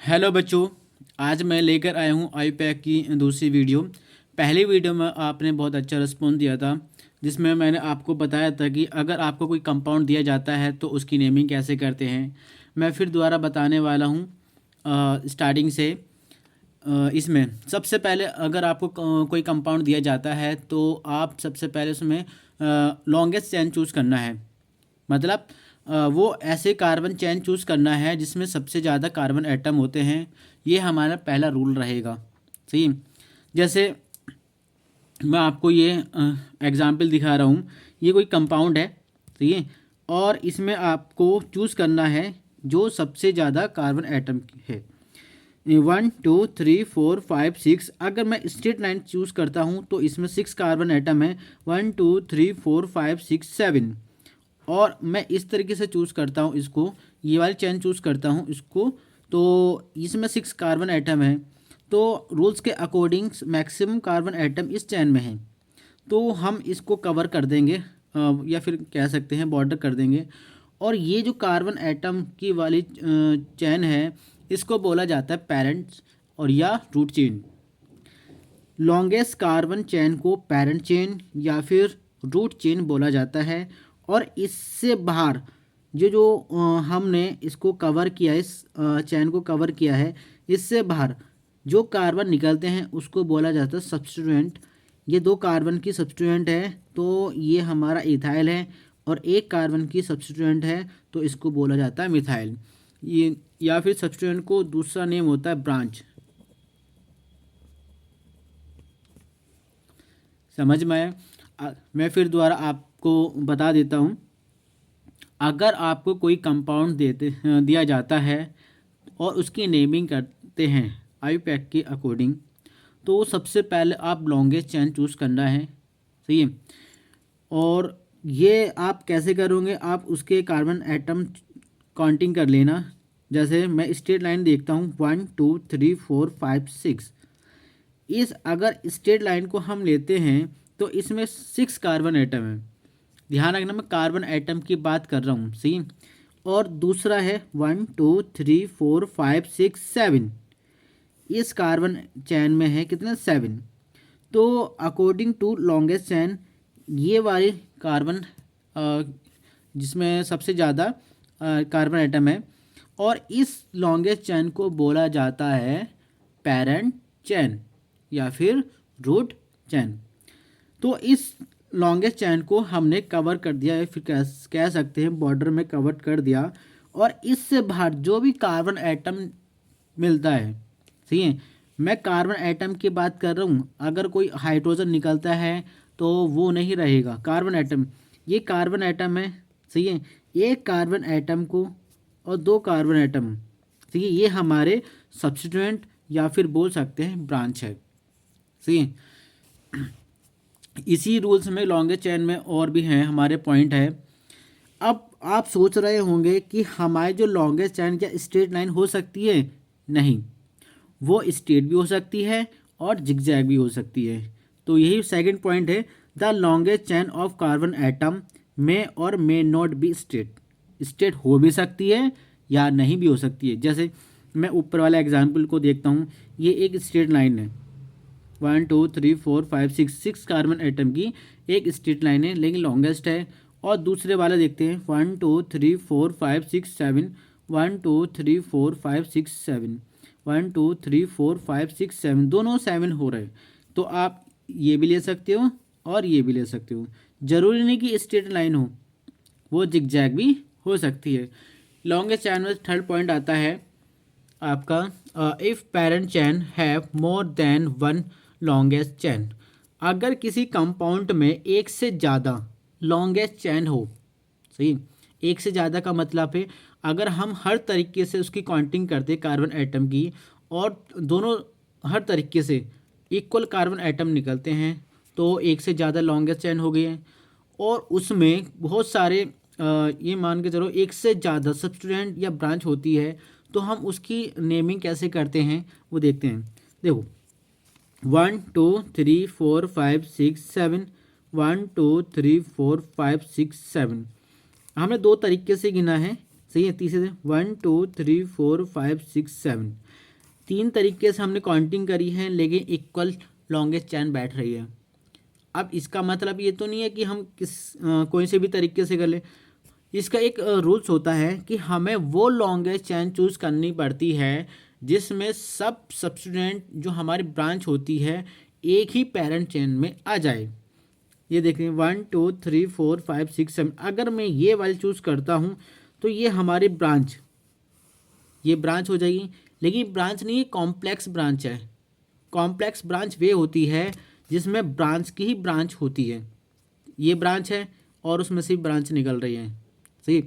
Hello बच्चों। आज मैं लेकर आया हूँ आईपैक की दूसरी वीडियो। पहली वीडियो में आपने बहुत अच्छा रिस्पॉन्स दिया था, जिसमें मैंने आपको बताया था कि अगर आपको कोई कंपाउंड दिया जाता है तो उसकी नेमिंग कैसे करते हैं। मैं फिर दोबारा बताने वाला हूँ स्टार्टिंग से। इसमें सबसे पहले अगर आपको कोई कंपाउंड दिया जाता है तो आप सबसे पहले उसमें लॉन्गेस्ट चेन चूज़ करना है। मतलब वो ऐसे कार्बन चेन चूज़ करना है जिसमें सबसे ज़्यादा कार्बन एटम होते हैं। ये हमारा पहला रूल रहेगा। सही। जैसे मैं आपको ये एग्ज़ाम्पल दिखा रहा हूँ। ये कोई कंपाउंड है, सही है, और इसमें आपको चूज़ करना है जो सबसे ज़्यादा कार्बन एटम है। 1 2 3 4 5 6। अगर मैं स्ट्रेट लाइन चूज़ करता हूँ तो इसमें 6 कार्बन एटम है। 1 2 3 4 5 6 7। और मैं इस तरीके से चूज़ करता हूँ इसको, ये वाली चेन चूज़ करता हूँ इसको, तो इसमें 6 कार्बन एटम है। तो रूल्स के अकॉर्डिंग मैक्सिमम कार्बन एटम इस चेन में है, तो हम इसको कवर कर देंगे, या फिर कह सकते हैं बॉर्डर कर देंगे। और ये जो कार्बन एटम की वाली चेन है, इसको बोला जाता है पेरेंट और या root chain. Longest carbon chain को पेरेंट चेन या फिर रूट चेन बोला जाता है। और इससे बाहर जो जो हमने इसको कवर किया, इस चेन को कवर किया है, इससे बाहर जो कार्बन निकलते हैं उसको बोला जाता है सब्स्टिट्यूएंट। ये 2 कार्बन की सब्स्टिट्यूएंट है, तो ये हमारा इथाइल है। और 1 कार्बन की सब्स्टिट्यूएंट है, तो इसको बोला जाता है मिथाइल। ये या फिर सब्स्टिट्यूएंट को दूसरा नेम होता है ब्रांच। समझ में आया? मैं फिर दोबारा आपको बता देता हूँ। अगर आपको कोई कंपाउंड दिया जाता है और उसकी नेमिंग करते हैं आईपैक के अकॉर्डिंग, तो सबसे पहले आप लॉन्गेस्ट चेन चूज़ करना है। सही है। और ये आप कैसे करोगे, आप उसके कार्बन एटम काउंटिंग कर लेना। जैसे मैं स्ट्रेट लाइन देखता हूँ 1 2 3 4 5 6। इस अगर स्ट्रेट लाइन को हम लेते हैं तो इसमें 6 कार्बन एटम है। ध्यान रखना, मैं कार्बन एटम की बात कर रहा हूँ। सही। और दूसरा है 1 2 3 4 5 6 7। इस कार्बन चैन में है कितना, 7। तो अकॉर्डिंग टू लॉन्गेस्ट चैन, ये वाली कार्बन जिसमें सबसे ज़्यादा कार्बन एटम है, और इस लॉन्गेस्ट चैन को बोला जाता है पेरेंट चैन या फिर रूट चैन। तो इस लॉन्गेस्ट चैन को हमने कवर कर दिया है, फिर कह सकते हैं बॉर्डर में कवर कर दिया। और इससे बाहर जो भी कार्बन एटम मिलता है, सही है, मैं कार्बन एटम की बात कर रहा हूँ। अगर कोई हाइड्रोजन निकलता है तो वो नहीं रहेगा कार्बन एटम। ये कार्बन एटम है, सही है। एक कार्बन एटम को और 2 कार्बन एटम, सही है, ये हमारे सब्स्टिट्यूएंट या फिर बोल सकते हैं ब्रांच है। सही है। इसी रूल्स में लॉन्गेस्ट चेन में और भी हैं हमारे पॉइंट है। अब आप सोच रहे होंगे कि हमारी जो लॉन्गेस्ट चेन क्या स्ट्रेट लाइन हो सकती है? नहीं, वो स्ट्रेट भी हो सकती है और जिगजैग भी हो सकती है। तो यही सेकंड पॉइंट है, the longest chain of carbon atom may और may not be straight. Straight हो भी सकती है या नहीं भी हो सकती है। जैसे मैं ऊपर वाले एग्जाम्पल को देखता हूँ, ये एक स्ट्रेट लाइन है। 1 2 3 4 5 6 कार्बन एटम की एक स्ट्रेट लाइन है, लेकिन लॉन्गेस्ट है। और दूसरे वाला देखते हैं 1 2 3 4 5 6 7। 1 2 3 4 5 6 7। 1 2 3 4 5 6 7, दोनों 7 हो रहे हैं। तो आप ये भी ले सकते हो और ये भी ले सकते हो। जरूरी नहीं कि स्ट्रेट लाइन हो, वो जिगजैग भी हो सकती है। लॉन्गेस्ट चैन में थर्ड पॉइंट आता है आपका, if parent chain have more than one longest chain. अगर किसी कंपाउंड में एक से ज़्यादा लॉन्गेस्ट चैन हो, सही, एक से ज़्यादा का मतलब है अगर हम हर तरीके से उसकी काउंटिंग करते कार्बन एटम की, और दोनों हर तरीके से इक्वल कार्बन एटम निकलते हैं, तो एक से ज़्यादा लॉन्गेस्ट चैन हो गई है। और उसमें बहुत सारे ये मान के चलो एक से ज़्यादा सब्स्टिट्यूएंट या ब्रांच होती है, तो हम उसकी नेमिंग कैसे करते हैं वो देखते हैं। देखो 1 2 3 4 5 6 7। 1 2 3 4 5 6 7 हमने 2 तरीके से गिना है। सही है। तीसरे 1 2 3 4 5 6 7, 3 तरीके से हमने काउंटिंग करी है, लेकिन इक्वल लॉन्गेस्ट चैन बैठ रही है। अब इसका मतलब ये तो नहीं है कि हम कोई से भी तरीके से कर लें। इसका एक रूल्स होता है कि हमें वो लॉन्गेस्ट चैन चूज करनी पड़ती है जिसमें सब सब्स्टिट्यूएंट जो हमारी ब्रांच होती है एक ही पेरेंट चेन में आ जाए। ये देखिए 1 2 3 4 5 6 7, अगर मैं ये वाली चूज़ करता हूँ तो ये हमारी ब्रांच, ये ब्रांच हो जाएगी। लेकिन ब्रांच नहीं, कॉम्प्लेक्स ब्रांच है। कॉम्प्लेक्स ब्रांच वे होती है जिसमें ब्रांच की ही ब्रांच होती है। ये ब्रांच है और उसमें से ब्रांच निकल रही है, सही।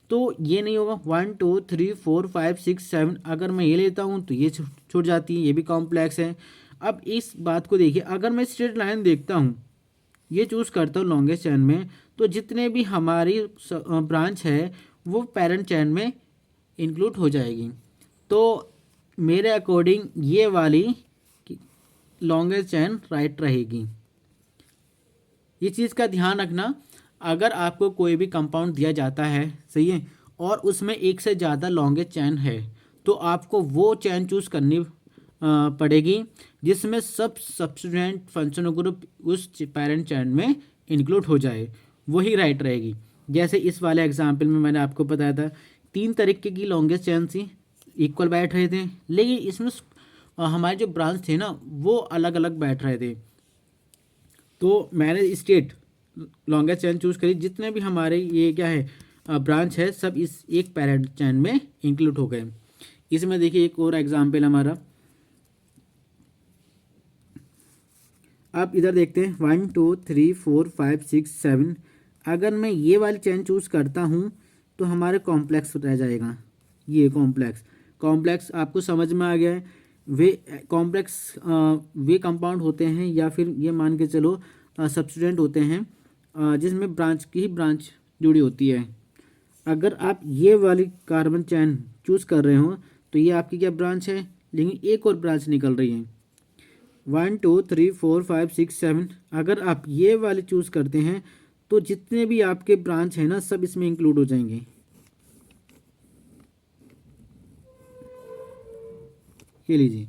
तो ये नहीं होगा 1 2 3 4 5 6 7, अगर मैं ये लेता हूँ तो ये छूट जाती है, ये भी कॉम्प्लेक्स है। अब इस बात को देखिए, अगर मैं स्ट्रेट लाइन देखता हूँ, ये चूज़ करता हूँ लॉन्गेस्ट चैन में, तो जितने भी हमारी ब्रांच है वो पेरेंट चैन में इंक्लूड हो जाएगी। तो मेरे अकॉर्डिंग ये वाली लॉन्गेस्ट चैन राइट रहेगी। ये चीज़ का ध्यान रखना, अगर आपको कोई भी कंपाउंड दिया जाता है, सही है, और उसमें एक से ज़्यादा लॉन्गेस्ट चैन है, तो आपको वो चैन चूज़ करनी पड़ेगी जिसमें सब सब्स्टिट्यूएंट फंक्शनल ग्रुप उस पेरेंट चैन में इंक्लूड हो जाए, वही राइट रहेगी। जैसे इस वाले एग्जाम्पल में मैंने आपको बताया था 3 तरीके की लॉन्गेस्ट चैन थी, इक्वल बैठ रहे थे, लेकिन इसमें हमारे जो ब्रांच थे ना वो अलग अलग बैठ रहे थे। तो मैंने स्टेट लॉन्गेस्ट चैन चूज़ करी, जितने भी हमारे ये क्या है ब्रांच है सब इस एक पेरेंट चैन में इंक्लूड हो गए। इसमें देखिए एक और एग्जाम्पल हमारा, आप इधर देखते हैं 1 2 3 4 5 6 7, अगर मैं ये वाली चैन चूज़ करता हूँ तो हमारे कॉम्प्लेक्स रह जाएगा। ये कॉम्प्लेक्स आपको समझ में आ गया है। वे कॉम्प्लेक्स वे कंपाउंड होते हैं, या फिर ये मान के चलो सब्स्टिट्यूएंट होते हैं जिसमें ब्रांच की ही ब्रांच जुड़ी होती है। अगर आप ये वाली कार्बन चैन चूज़ कर रहे हो तो ये आपकी क्या ब्रांच है, लेकिन एक और ब्रांच निकल रही है 1 2 3 4 5 6 7, अगर आप ये वाली चूज़ करते हैं तो जितने भी आपके ब्रांच हैं ना सब इसमें इंक्लूड हो जाएंगे। ये लीजिए,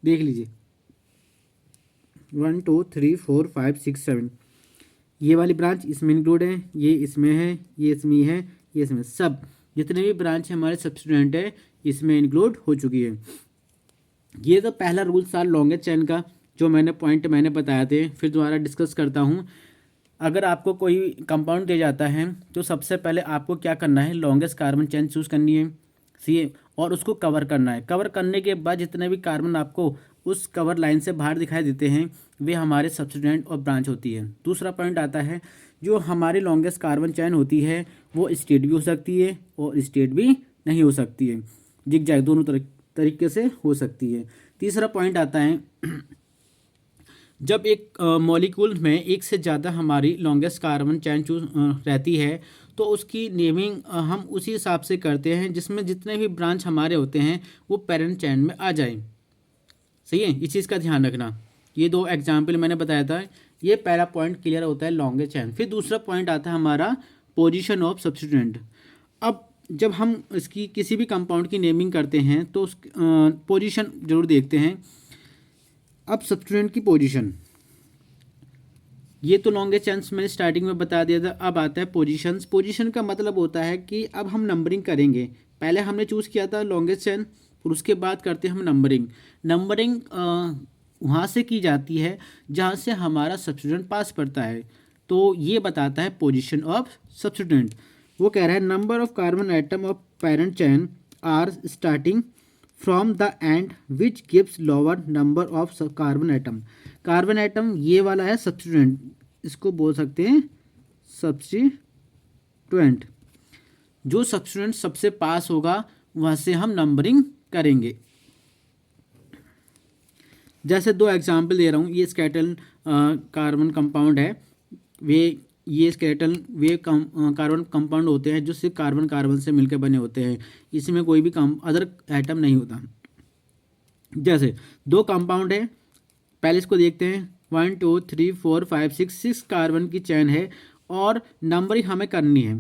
देख लीजिए 1 2 3 4 5 6 7, ये वाली ब्रांच इसमें इंक्लूड है, ये इसमें है, ये इसमें है, ये इसमें, सब जितने भी ब्रांच है हमारे सब्स्टिट्यूएंट है इसमें इंक्लूड हो चुकी है। ये तो पहला रूल था लॉन्गेस्ट चैन का, जो मैंने बताए थे। फिर दोबारा डिस्कस करता हूँ। अगर आपको कोई कंपाउंड दिया जाता है तो सबसे पहले आपको क्या करना है, लॉन्गेस्ट कार्बन चैन चूज़ करनी है, सी है, और उसको कवर करना है। कवर करने के बाद जितने भी कार्बन आपको उस कवर लाइन से बाहर दिखाई देते हैं वे हमारे सब्स्टिट्यूएंट और ब्रांच होती है। दूसरा पॉइंट आता है, जो हमारी लॉन्गेस्ट कार्बन चैन होती है वो स्ट्रेट भी हो सकती है और स्ट्रेट भी नहीं हो सकती है, जिगजैग दोनों तरीके से हो सकती है। तीसरा पॉइंट आता है, जब एक मॉलिक्यूल में एक से ज़्यादा हमारी लॉन्गेस्ट कार्बन चैन रहती है तो उसकी नेमिंग हम उसी हिसाब से करते हैं जिसमें जितने भी ब्रांच हमारे होते हैं वो पेरेंट चैन में आ जाए, सही है। इस चीज़ का ध्यान रखना। ये 2 एग्जाम्पल मैंने बताया था, ये पहला पॉइंट क्लियर होता है लॉन्गेस्ट चैन। फिर दूसरा पॉइंट आता है हमारा पोजीशन ऑफ सब्स्टिट्यूएंट। अब जब हम इसकी किसी भी कंपाउंड की नेमिंग करते हैं तो उस पोजीशन जरूर देखते हैं। अब सब्स्टिट्यूएंट की पोजीशन, ये तो लॉन्गेस्ट चैन्स मैंने स्टार्टिंग में बता दिया था। अब आता है पोजीशंस। पोजीशन का मतलब होता है कि अब हम नंबरिंग करेंगे। पहले हमने चूज़ किया था लॉन्गेस्ट चैन, फिर उसके बाद करते हैं हम नंबरिंग वहाँ से की जाती है जहाँ से हमारा सब्स्टिट्यूएंट पास पड़ता है। तो ये बताता है पोजीशन ऑफ सब्स्टिट्यूएंट। वो कह रहा है number of carbon atom of parent chain are starting from the end which gives lower number of carbon atom. Carbon atom ये वाला है सब्स्टिट्यूएंट, इसको बोल सकते हैं सब्स्टिट्यूएंट। जो सब्स्टिट्यूएंट सबसे पास होगा वहाँ से हम नंबरिंग करेंगे। जैसे 2 एग्जाम्पल दे रहा हूँ। ये स्केलेटल कार्बन कंपाउंड है, ये स्केलेटल वे कार्बन कंपाउंड होते हैं जो सिर्फ कार्बन से मिलकर बने होते हैं, इसमें कोई भी अदर एटम नहीं होता। जैसे 2 कंपाउंड है, पहले इसको देखते हैं 1 2 3 4 5 6 कार्बन की चैन है और नंबरिंग हमें करनी है।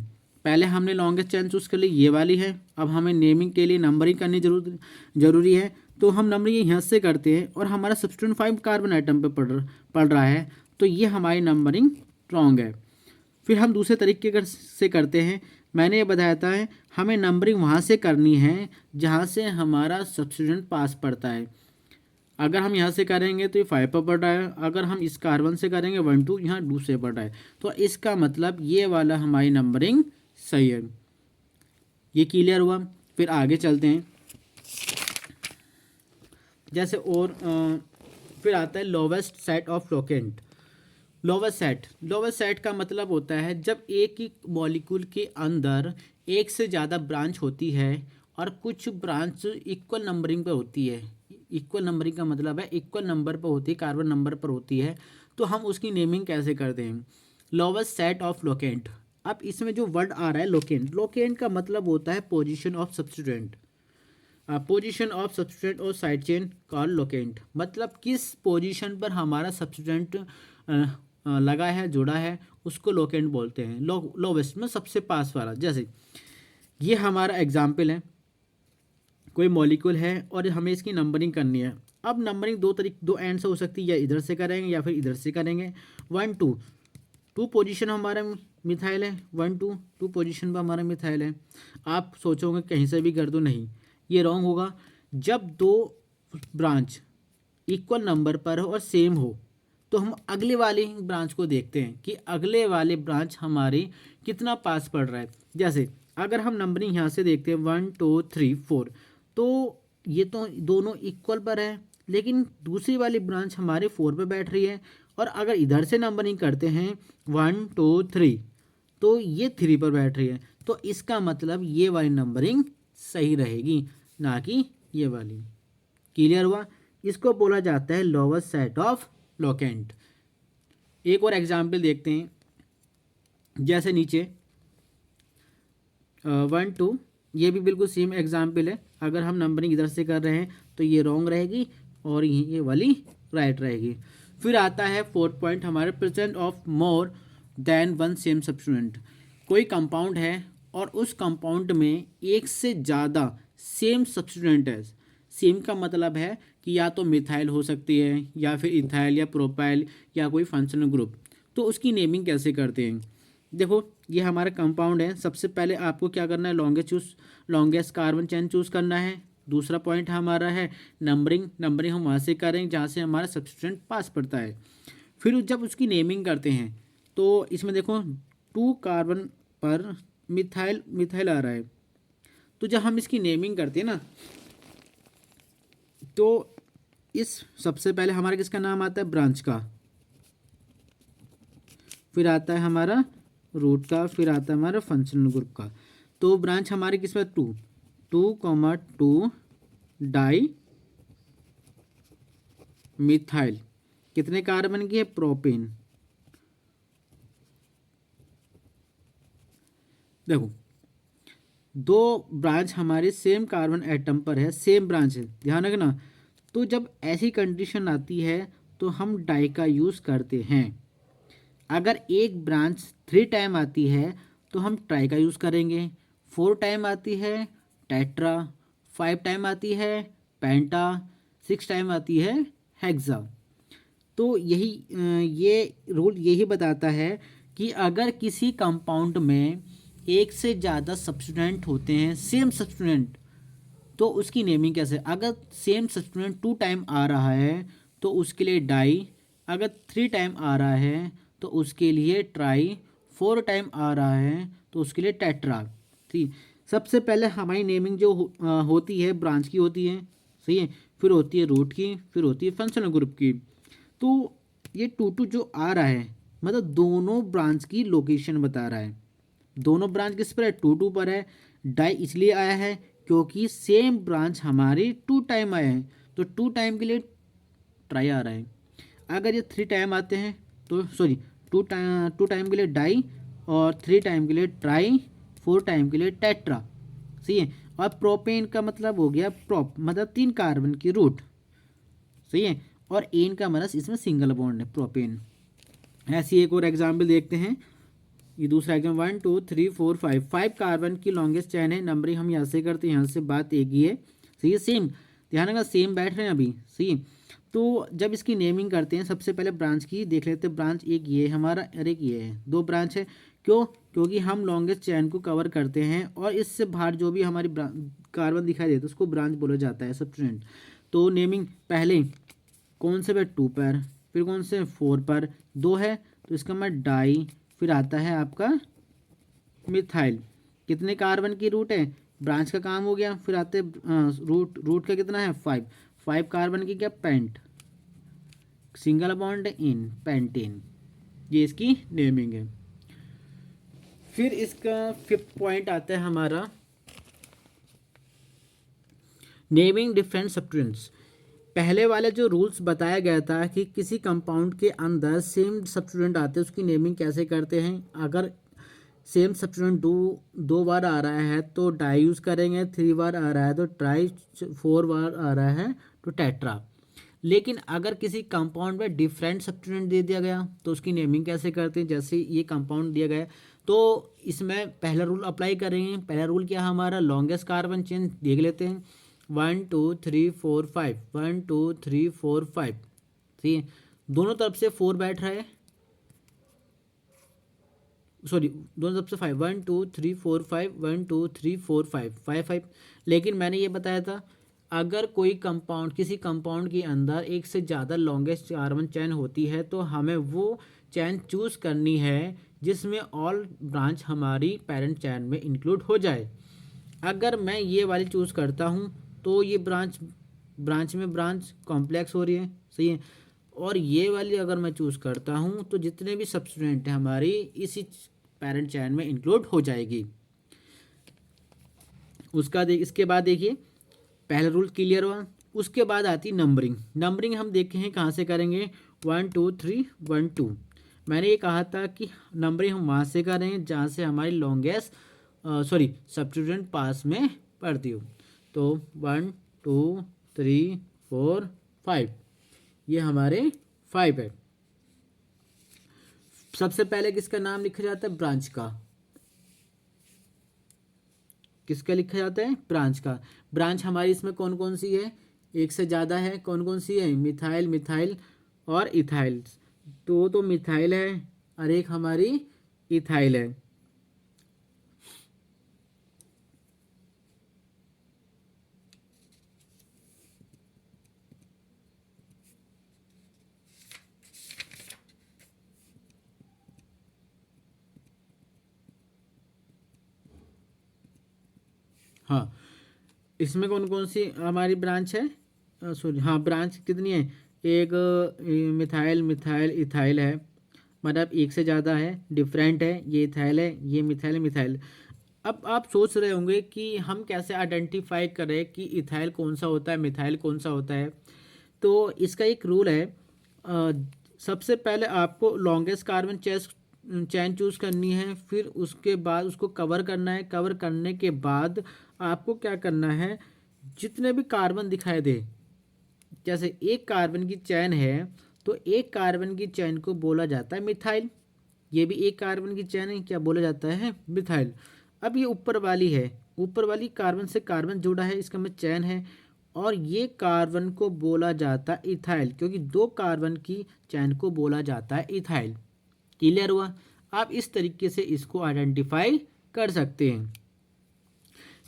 पहले हमने लॉन्गेस्ट चेन चूज़ कर ली, ये वाली है। अब हमें नेमिंग के लिए नंबरिंग करनी जरूरी है, तो हम नंबरिंग यहाँ से करते हैं और हमारा सब्स्टिट्यूएंट 5 कार्बन आइटम पे पड़ रहा है, तो ये हमारी नंबरिंग रॉन्ग है। फिर हम दूसरे तरीके से करते हैं। मैंने ये बताया था हमें नंबरिंग वहाँ से करनी है जहाँ से हमारा सब्स्टिट्यूएंट पास पड़ता है। अगर हम यहाँ से करेंगे तो ये 5 पर पड़ रहा है, अगर हम इस कार्बन से करेंगे 1 2, यहाँ 2 से पड़ रहा है, तो इसका मतलब ये वाला हमारी नंबरिंग सही है। ये क्लियर हुआ। फिर आगे चलते हैं। जैसे और फिर आता है lowest set of locant. Lowest set का मतलब होता है जब एक ही मॉलिक्यूल के अंदर एक से ज़्यादा ब्रांच होती है और कुछ ब्रांच इक्वल नंबरिंग पर होती है। इक्वल नंबरिंग का मतलब है इक्वल नंबर पर होती है, कार्बन नंबर पर होती है, तो हम उसकी नेमिंग कैसे करते हैं? Lowest set of locant. अब इसमें जो वर्ड आ रहा है लोकेंट का मतलब होता है position of substituent. Position of substituent और साइड चेन कॉल्ड लोकेंट, मतलब किस पोजीशन पर हमारा सब्स्टिट्यूएंट लगा है, जुड़ा है, उसको लोकेंट बोलते हैं। लोवेस्ट में सबसे पास वाला। जैसे ये हमारा एग्जाम्पल है, कोई मॉलिक्यूल है और हमें इसकी नंबरिंग करनी है। अब नंबरिंग दो एंड से हो सकती है, या इधर से करेंगे या फिर इधर से करेंगे। 1 2 2 पोजीशन हमारा मिथाइल है, 1 2 2 पोजीशन पर हमारा मिथाइल है। आप सोचोगे कहीं से भी कर दो, नहीं, ये रॉन्ग होगा। जब दो ब्रांच इक्वल नंबर पर हो और सेम हो, तो हम अगले वाली ब्रांच को देखते हैं कि अगले वाले ब्रांच हमारी कितना पास पड़ रहा है। जैसे अगर हम नंबरिंग यहाँ से देखते हैं 1 2 3 4, तो ये तो दोनों इक्वल पर है, लेकिन दूसरी वाली ब्रांच हमारे 4 पे बैठ रही है। और अगर इधर से नंबरिंग करते हैं 1 2 3, तो ये 3 पर बैठ रही है, तो इसका मतलब ये वाली नंबरिंग सही रहेगी, ना कि ये वाली। क्लियर हुआ? इसको बोला जाता है लोवेस्ट सेट ऑफ लोकेंट। एक और एग्जाम्पल देखते हैं। जैसे नीचे 1 2, ये भी बिल्कुल सेम एग्जाम्पल है। अगर हम नंबरिंग इधर से कर रहे हैं तो ये रॉन्ग रहेगी और ये वाली राइट रहेगी। फिर आता है 4th पॉइंट हमारे, present of more than one same substituent. कोई कंपाउंड है और उस कंपाउंड में एक से ज़्यादा सेम सब्स्टिट्यूएंट है। सेम का मतलब है कि या तो मिथाइल हो सकती है, या फिर इथाइल या प्रोपाइल, या कोई फंक्शनल ग्रुप। तो उसकी नेमिंग कैसे करते हैं? देखो, ये हमारा कंपाउंड है। सबसे पहले आपको क्या करना है? लॉन्गेस्ट कार्बन चेन चूज़ करना है। दूसरा पॉइंट हमारा है नंबरिंग हम वहाँ से करें जहाँ से हमारा सब्स्टिट्यूएंट पास पड़ता है। फिर जब उसकी नेमिंग करते हैं तो इसमें देखो 2 कार्बन पर मिथाइल आ रहा है, तो जब हम इसकी नेमिंग करते हैं ना, तो इस सबसे पहले हमारा किसका नाम आता है? ब्रांच का। फिर आता है हमारा रूट का, फिर आता है हमारा फंक्शनल ग्रुप का। तो ब्रांच हमारी किस पर? 2 2 डाई मिथाइल। कितने कार्बन की है? प्रोपेन। देखो, 2 ब्रांच हमारे सेम कार्बन एटम पर है, सेम ब्रांच है, ध्यान रखना। तो जब ऐसी कंडीशन आती है तो हम डाई का यूज़ करते हैं। अगर एक ब्रांच 3 टाइम आती है तो हम ट्राई का यूज़ करेंगे, 4 टाइम आती है टेट्रा, 5 टाइम आती है पेंटा, 6 टाइम आती है हेक्सा। तो ये रूल यही बताता है कि अगर किसी कंपाउंड में एक से ज़्यादा सब्स्टिट्यूएंट होते हैं, सेम सब्स्टिट्यूएंट, तो उसकी नेमिंग कैसे? अगर सेम सब्स्टिट्यूएंट 2 टाइम आ रहा है तो उसके लिए डाई, अगर 3 टाइम आ रहा है तो उसके लिए ट्राई, 4 टाइम आ रहा है तो उसके लिए टेट्रा। ठीक, सबसे पहले हमारी नेमिंग जो होती है ब्रांच की होती है, सही है, फिर होती है रूट की, फिर होती है फंक्शनल ग्रुप की। तो ये 2 जो आ रहा है मतलब दोनों ब्रांच की लोकेशन बता रहा है। दोनों ब्रांच किस पर है? 2 पर है। डाई इसलिए आया है क्योंकि सेम ब्रांच हमारी 2 टाइम आए हैं, तो 2 टाइम के लिए ट्राई आ रहा है। अगर ये 3 टाइम आते हैं तो सॉरी 2 टाइम के लिए डाई, और 3 टाइम के लिए ट्राई, 4 टाइम के लिए टेट्रा, सही है। और प्रोपेन का मतलब हो गया प्रोप, मतलब 3 कार्बन की रूट, सही है। और एन का मतलब इसमें सिंगल बॉन्ड है, प्रोपेन। ऐसी एक और एग्जाम्पल देखते हैं। ये दूसरा एग्जाम 1 2 3 4 5 5 कार्बन की लॉन्गेस्ट चैन है। नंबरिंग हम यहाँ से करते हैं, यहाँ से बात एक ही है। सही है, सेम ध्यान रखना, सेम बैठ रहे हैं अभी। सही है, तो जब इसकी नेमिंग करते हैं सबसे पहले ब्रांच की देख लेते हैं। ब्रांच एक ये है हमारा और एक ये है, दो ब्रांच है। क्यों? क्योंकि हम लॉन्गेस्ट चैन को कवर करते हैं और इससे बाहर जो भी हमारी कार्बन दिखाई देता है उसको ब्रांच बोला जाता है सब्सटीट्यूएंट। तो नेमिंग पहले कौन से पे 2 पर, फिर कौन से 4 पर, 2 है तो इसका मैं डाई, फिर आता है आपका मिथाइल। कितने कार्बन की रूट है, ब्रांच का काम हो गया। फिर आते रूट का कितना है 5, 5 कार्बन की क्या pent, single bond in pentane. ये इसकी नेमिंग है। फिर इसका 5th पॉइंट आता है हमारा नेमिंग डिफरेंट सब्सटीट्यूएंट्स। पहले वाले जो रूल्स बताया गया था कि किसी कंपाउंड के अंदर सेम सब्सटीट्यूएंट आते हैं उसकी नेमिंग कैसे करते हैं। अगर सेम सब्सटीट्यूएंट दो बार आ रहा है तो डाई यूज़ करेंगे, 3 बार आ रहा है तो ट्राई, 4 बार आ रहा है तो टेट्रा। लेकिन अगर किसी कंपाउंड में डिफरेंट सब्सटीट्यूएंट दे दिया गया तो उसकी नेमिंग कैसे करते हैं। जैसे ये कंपाउंड दिया गया तो इसमें पहला रूल अप्लाई करेंगे। पहला रूल क्या है हमारा, लॉन्गेस्ट कार्बन चेन देख लेते हैं। 1 2 3 4 5, 1 2 3 4 5। ठीक है, दोनों तरफ से 4 बैठ रहा है, सॉरी दोनों तरफ से 5, 1 2 3 4 5, 1 2 3 4 5, 5 5। लेकिन मैंने ये बताया था अगर कोई कंपाउंड, किसी कंपाउंड के अंदर एक से ज़्यादा लॉन्गेस्ट कार्बन चैन होती है तो हमें वो चैन चूज़ करनी है जिसमें ऑल ब्रांच हमारी पेरेंट चैन में इंक्लूड हो जाए। अगर मैं ये वाली चूज़ करता हूँ तो ये ब्रांच में ब्रांच कॉम्प्लेक्स हो रही है। सही है, और ये वाली अगर मैं चूज़ करता हूँ तो जितने भी सब्सटीट्यूएंट हैं हमारी इसी पेरेंट चैन में इंक्लूड हो जाएगी। इसके बाद देखिए पहला रूल क्लियर हुआ। उसके बाद आती नंबरिंग। नंबरिंग हम देखे हैं कहाँ से करेंगे, 1 2 3 1 2। मैंने ये कहा था कि नंबरिंग हम वहाँ से करेंगे जहाँ से हमारी लॉन्गेस्ट सब्सटीट्यूएंट पास में पड़ती हो। तो 1 2 3 4 5, ये हमारे 5 है। सबसे पहले किसका नाम लिखा जाता है, ब्रांच का। किसका लिखा जाता है, ब्रांच का। ब्रांच हमारी इसमें कौन कौन सी है, एक से ज़्यादा है। कौन कौन सी है, मिथाइल, मिथाइल और इथाइल। तो मिथाइल है और एक हमारी इथाइल है। हाँ, इसमें कौन कौन सी हमारी ब्रांच है, सॉरी हाँ ब्रांच कितनी है, एक मिथाइल, मिथाइल, इथाइल है। मतलब एक से ज़्यादा है, डिफरेंट है, ये इथाइल है, ये मिथाइल, मिथाइल। अब आप सोच रहे होंगे कि हम कैसे आइडेंटिफाई करें कि इथाइल कौन सा होता है, मिथाइल कौन सा होता है। तो इसका एक रूल है, सबसे पहले आपको लॉन्गेस्ट कार्बन चैन चूज़ करनी है, फिर उसके बाद उसको कवर करना है। कवर करने के बाद आपको क्या करना है, जितने भी कार्बन दिखाई दे, जैसे एक कार्बन की चैन है तो एक कार्बन की चैन को बोला जाता है मिथाइल। ये भी एक कार्बन की चैन है, क्या बोला जाता है, मिथाइल। अब ये ऊपर वाली है, ऊपर वाली कार्बन से कार्बन जुड़ा है, इसका में चैन है, और ये कार्बन को बोला जाता है इथाइल, क्योंकि 2 कार्बन की चैन को बोला जाता है इथाइल। क्लियर हुआ। आप इस तरीके से इसको आइडेंटिफाई कर सकते हैं।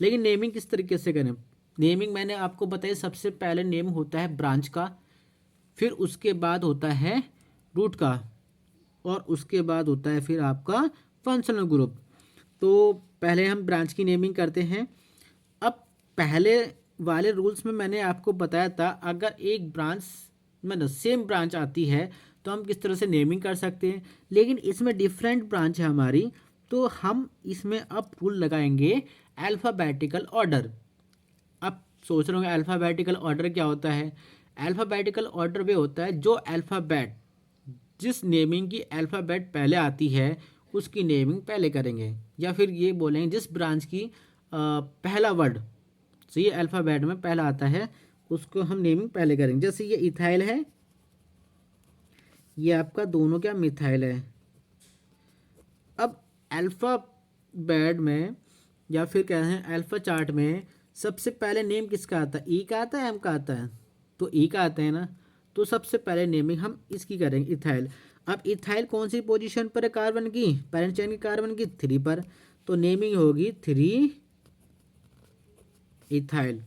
लेकिन नेमिंग किस तरीके से करें, नेमिंग मैंने आपको बताया, सबसे पहले नेम होता है ब्रांच का, फिर उसके बाद होता है रूट का, और उसके बाद होता है फिर आपका फंक्शनल ग्रुप। तो पहले हम ब्रांच की नेमिंग करते हैं। अब पहले वाले रूल्स में मैंने आपको बताया था अगर एक ब्रांच मतलब सेम ब्रांच आती है तो हम किस तरह से नेमिंग कर सकते हैं। लेकिन इसमें डिफरेंट ब्रांच है हमारी, तो हम इसमें अब रूल लगाएंगे अल्फ़ाबेटिकल ऑर्डर। आप सोच रहे होंगे अल्फ़ाबेटिकल ऑर्डर क्या होता है। अल्फ़ाबेटिकल ऑर्डर वे होता है जो अल्फ़ाबेट, जिस नेमिंग की अल्फ़ाबेट पहले आती है उसकी नेमिंग पहले करेंगे, या फिर ये बोलेंगे जिस ब्रांच की पहला वर्ड सही अल्फ़ाबेट में पहला आता है उसको हम नेमिंग पहले करेंगे। जैसे ये इथाइल है, ये आपका दोनों क्या मिथाइल है। अब अल्फ़ाबेट में या फिर कह रहे हैं अल्फ़ा चार्ट में सबसे पहले नेम किसका आता है? ई का आता है, एम का आता है? तो ई का आता है ना। तो सबसे पहले नेमिंग हम इसकी करेंगे, इथाइल। अब इथाइल कौन सी पोजीशन पर है कार्बन की, पैरेंट चेन की कार्बन की? 3 पर। तो नेमिंग होगी 3 इथाइल,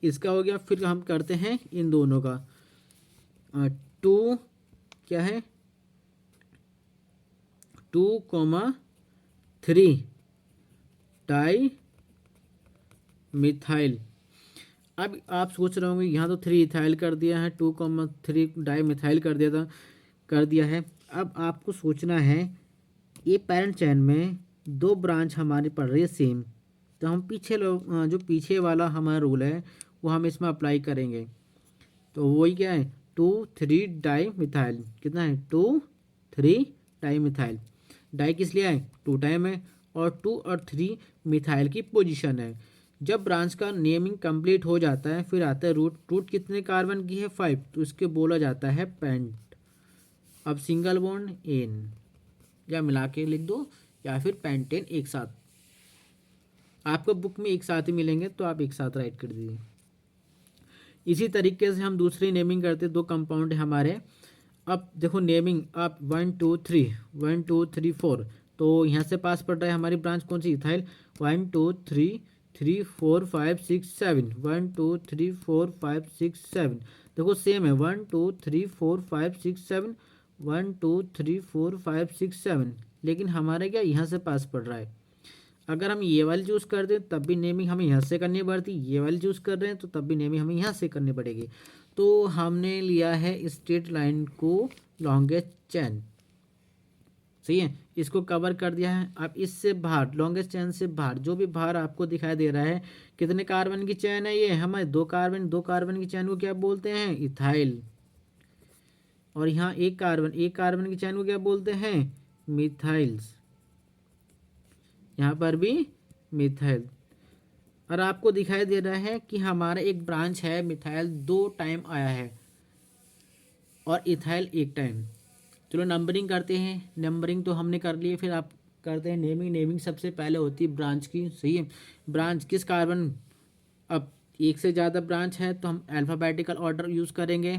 इसका हो गया। फिर हम करते हैं इन दोनों का 2 क्या है 2,3 डाई मिथाइल। अब आप सोच रहे होंगे यहाँ तो 3 इथाइल कर दिया है, 2,3 डाई मिथाइल कर दिया है। अब आपको सोचना है ये पैरेंट चेन में 2 ब्रांच हमारी पड़ रही है सेम, तो हम पीछे लोग जो पीछे वाला हमारा रूल है वो हम इसमें अप्लाई करेंगे। तो वही क्या है 2,3 डाई मिथाइल। कितना है 2,3 डाई मिथाइल। डाई किस लिए है 2 टाइम है, और 2 और 3 मिथाइल की पोजीशन है। जब ब्रांच का नेमिंग कंप्लीट हो जाता है फिर आता है रूट। रूट कितने कार्बन की है 5, तो इसके बोला जाता है पेंट। अब सिंगल बॉन्ड एन, या मिला के लिख दो या फिर पेंटेन एक साथ, आपको बुक में एक साथ ही मिलेंगे तो आप एक साथ राइट कर दीजिए। इसी तरीके से हम दूसरी नेमिंग करते, 2 कंपाउंड है हमारे। अब देखो नेमिंग आप 1 2 3 1 2 3 4, तो यहाँ से पास पड़ रहा है हमारी ब्रांच कौन सी इथाइल। 1 2 3 3 4 5 6 7 1 2 3 4 5 6 7, देखो सेम है 1 2 3 4 5 6 7 1 2 3 4 5 6 7, लेकिन हमारे क्या यहाँ से पास पड़ रहा है। अगर हम ये वाली चूज़ कर दें तब भी नेमिंग हमें यहाँ से करनी पड़ती, ये वाली चूज़ कर रहे हैं तो तब भी नेमिंग हमें यहाँ से करनी पड़ेगी। तो हमने लिया है स्ट्रेट लाइन को लॉन्गेस्ट चैन, सही है, इसको कवर कर दिया है। अब इससे बाहर लॉन्गेस्ट चैन से बाहर जो भी बाहर आपको दिखाई दे रहा है, कितने कार्बन की चैन है ये हमारे 2 कार्बन, 2 कार्बन की चैन को क्या बोलते हैं इथाइल। और यहाँ एक कार्बन की चैन को क्या बोलते हैं मिथाइल्स, यहाँ पर भी मिथाइल। और आपको दिखाई दे रहा है कि हमारा एक ब्रांच है मिथाइल 2 टाइम आया है और इथाइल 1 टाइम। चलो नंबरिंग करते हैं, नंबरिंग तो हमने कर ली, फिर आप करते हैं नेमिंग। नेमिंग सबसे पहले होती है ब्रांच की, सही है। ब्रांच किस कार्बन, अब एक से ज़्यादा ब्रांच है तो हम अल्फ़ाबेटिकल ऑर्डर यूज़ करेंगे।